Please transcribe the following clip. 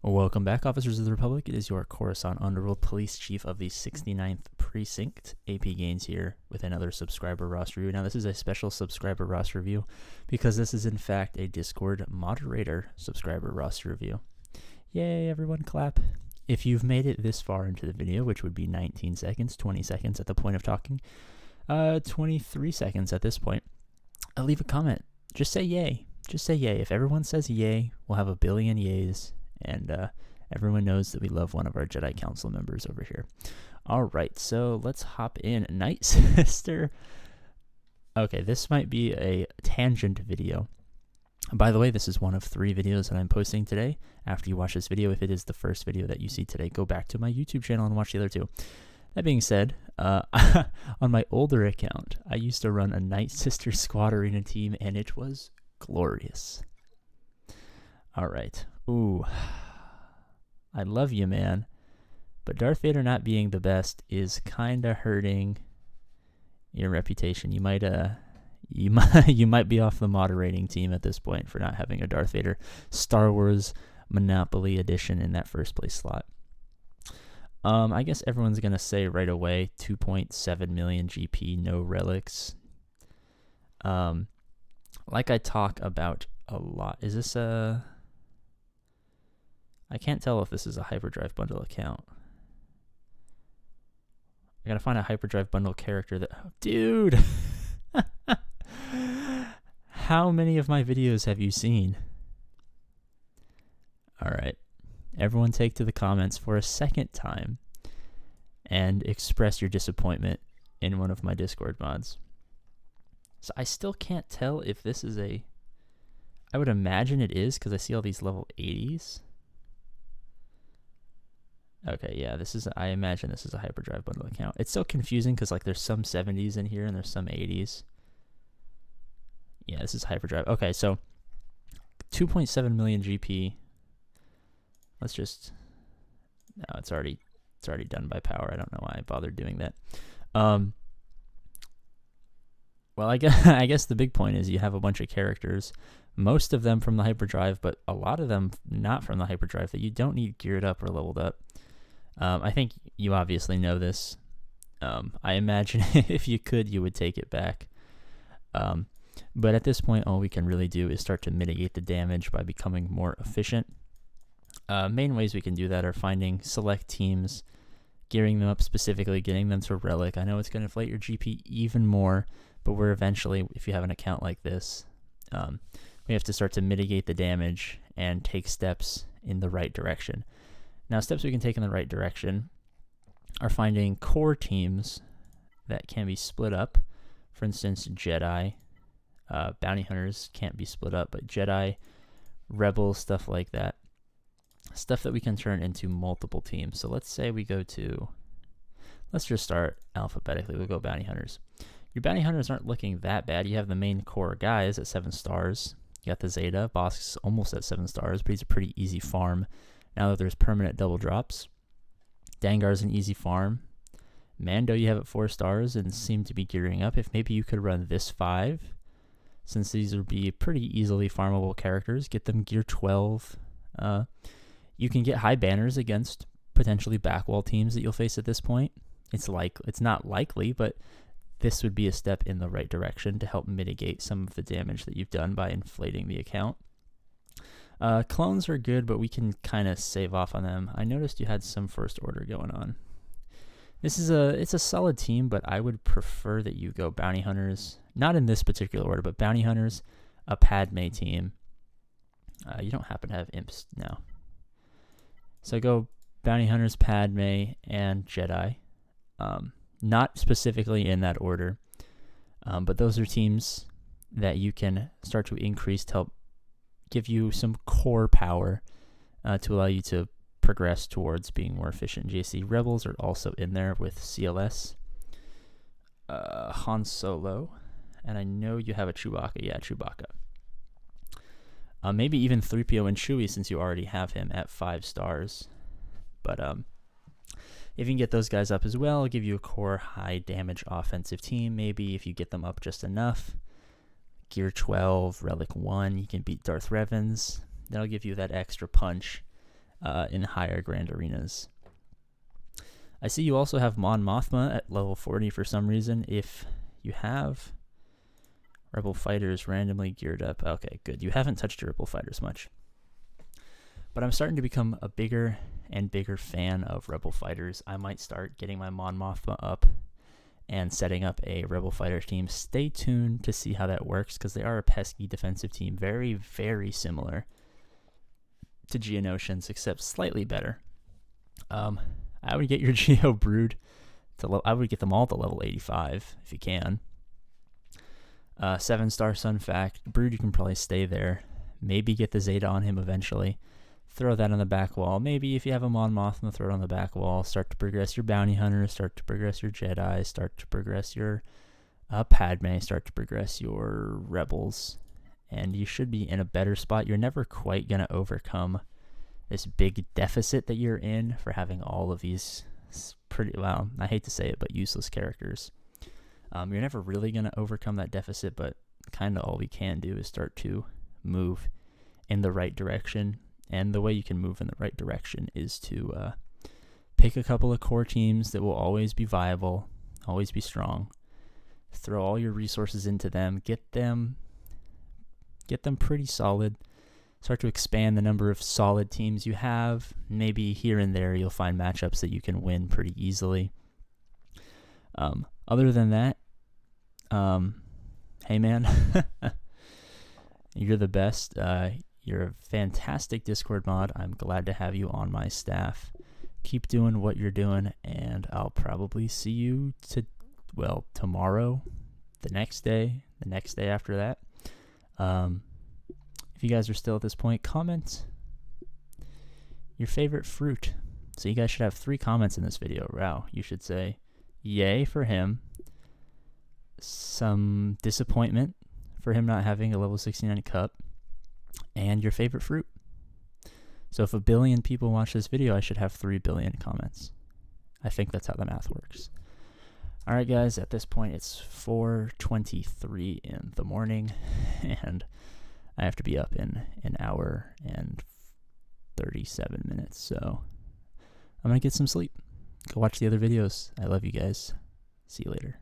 Welcome back, officers of the Republic. It is your Coruscant Underworld Police Chief of the 69th Precinct, AP Gaines here with another subscriber roster review. Now, this is a special subscriber roster review because this is, in fact, a Discord moderator subscriber roster review. Yay, everyone clap. If you've made it this far into the video, which would be 19 seconds, 20 seconds at the point of talking, 23 seconds at this point, leave a comment. Just say yay. Just say yay. If everyone says yay, we'll have a billion yays. And everyone knows that we love one of our Jedi Council members over here. All right, so let's hop in. Night Sister. Okay, this might be a tangent video. By the way, this is one of 3 videos that I'm posting today. After you watch this video, if it is the first video that you see today, go back to my YouTube channel and watch the other 2. That being said, on my older account, I used to run a Night Sister Squad Arena team, and it was glorious. All right. Ooh, I love you, man, but Darth Vader not being the best is kind of hurting your reputation. You might be off the moderating team at this point for not having a Darth Vader Star Wars Monopoly edition in that first place slot. I guess everyone's gonna say right away 2.7 million GP, no relics. Like I talk about a lot. Is this a? I can't tell if this is a Hyperdrive Bundle account. I gotta find a Hyperdrive Bundle character that... Dude! How many of my videos have you seen? Alright. Everyone take to the comments for a second time and express your disappointment in one of my Discord mods. So I still can't tell if this is a... I would imagine it is because I see all these level 80s. Okay, yeah, I imagine this is a Hyperdrive Bundle account. It's so confusing because, like, there's some 70s in here and there's some 80s. Yeah, this is Hyperdrive. Okay, so 2.7 million GP. Let's just... No, it's already done by power. I don't know why I bothered doing that. Well, I guess the big point is you have a bunch of characters, most of them from the Hyperdrive, but a lot of them not from the Hyperdrive that you don't need geared up or leveled up. I think you obviously know this. I imagine if you could, you would take it back. But at this point, all we can really do is start to mitigate the damage by becoming more efficient. Main ways we can do that are finding select teams, gearing them up specifically, getting them to relic. I know it's going to inflate your GP even more, but we're eventually, if you have an account like this, we have to start to mitigate the damage and take steps in the right direction. Now, steps we can take in the right direction are finding core teams that can be split up. For instance, Jedi, bounty hunters can't be split up, but Jedi, rebels, stuff like that. Stuff that we can turn into multiple teams. So let's say we go to, let's just start alphabetically. We'll go bounty hunters. Your bounty hunters aren't looking that bad. You have the main core guys at 7 stars. You got the Zeta, boss is almost at 7 stars, but he's a pretty easy farm. Now that there's permanent double drops. Dangar's an easy farm. Mando you have at 4 stars and seem to be gearing up. If maybe you could run this 5, since these would be pretty easily farmable characters, get them gear 12. You can get high banners against potentially backwall teams that you'll face at this point. It's not likely, but this would be a step in the right direction to help mitigate some of the damage that you've done by inflating the account. Clones are good, but we can kind of save off on them. I noticed you had some first order going on. It's a solid team, but I would prefer that you go bounty hunters, not in this particular order, but bounty hunters, a Padme team. You don't happen to have imps now. So go bounty hunters, Padme, and Jedi. Not specifically in that order, but those are teams that you can start to increase to help give you some core power to allow you to progress towards being more efficient. JC Rebels are also in there with CLS, Han Solo, and I know you have a Chewbacca. Yeah, Chewbacca. Maybe even 3PO and Chewie since you already have him at 5 stars. But if you can get those guys up as well, it'll give you a core high damage offensive team. Maybe if you get them up just enough. Gear 12, Relic 1, you can beat Darth Revans. That'll give you that extra punch in higher grand arenas. I see you also have Mon Mothma at level 40 for some reason. If you have Rebel Fighters randomly geared up, okay, good. You haven't touched your Rebel Fighters much. But I'm starting to become a bigger and bigger fan of Rebel Fighters. I might start getting my Mon Mothma up and setting up a Rebel Fighters team. Stay tuned to see how that works, because they are a pesky defensive team. Very, very similar to Geonosians, except slightly better. I would get your Geo Brood to I would get them all to level 85 if you can. 7-star Sun Fact. Brood, you can probably stay there. Maybe get the Zeta on him eventually. Throw that on the back wall. Maybe if you have a Mon Mothma, throw it on the back wall. Start to progress your Bounty Hunters. Start to progress your Jedi. Start to progress your Padme. Start to progress your Rebels. And you should be in a better spot. You're never quite going to overcome this big deficit that you're in for having all of these pretty, well, I hate to say it, but useless characters. You're never really going to overcome that deficit, but kind of all we can do is start to move in the right direction. And the way you can move in the right direction is to pick a couple of core teams that will always be viable, always be strong. Throw all your resources into them, get them pretty solid. Start to expand the number of solid teams you have. Maybe here and there you'll find matchups that you can win pretty easily. Other than that, hey man, you're the best. You're a fantastic Discord mod. I'm glad to have you on my staff. Keep doing what you're doing, and I'll probably see you tomorrow, the next day after that. If you guys are still at this point, comment your favorite fruit. So you guys should have 3 comments in this video. Wow, you should say, yay for him, some disappointment for him not having a level 69 cup, and your favorite fruit. So if 1 billion people watch this video, I should have 3 billion comments. I think that's how the math works. All right, guys, at this point, it's 4:23 in the morning, and I have to be up in an hour and 37 minutes, so I'm going to get some sleep. Go watch the other videos. I love you guys. See you later.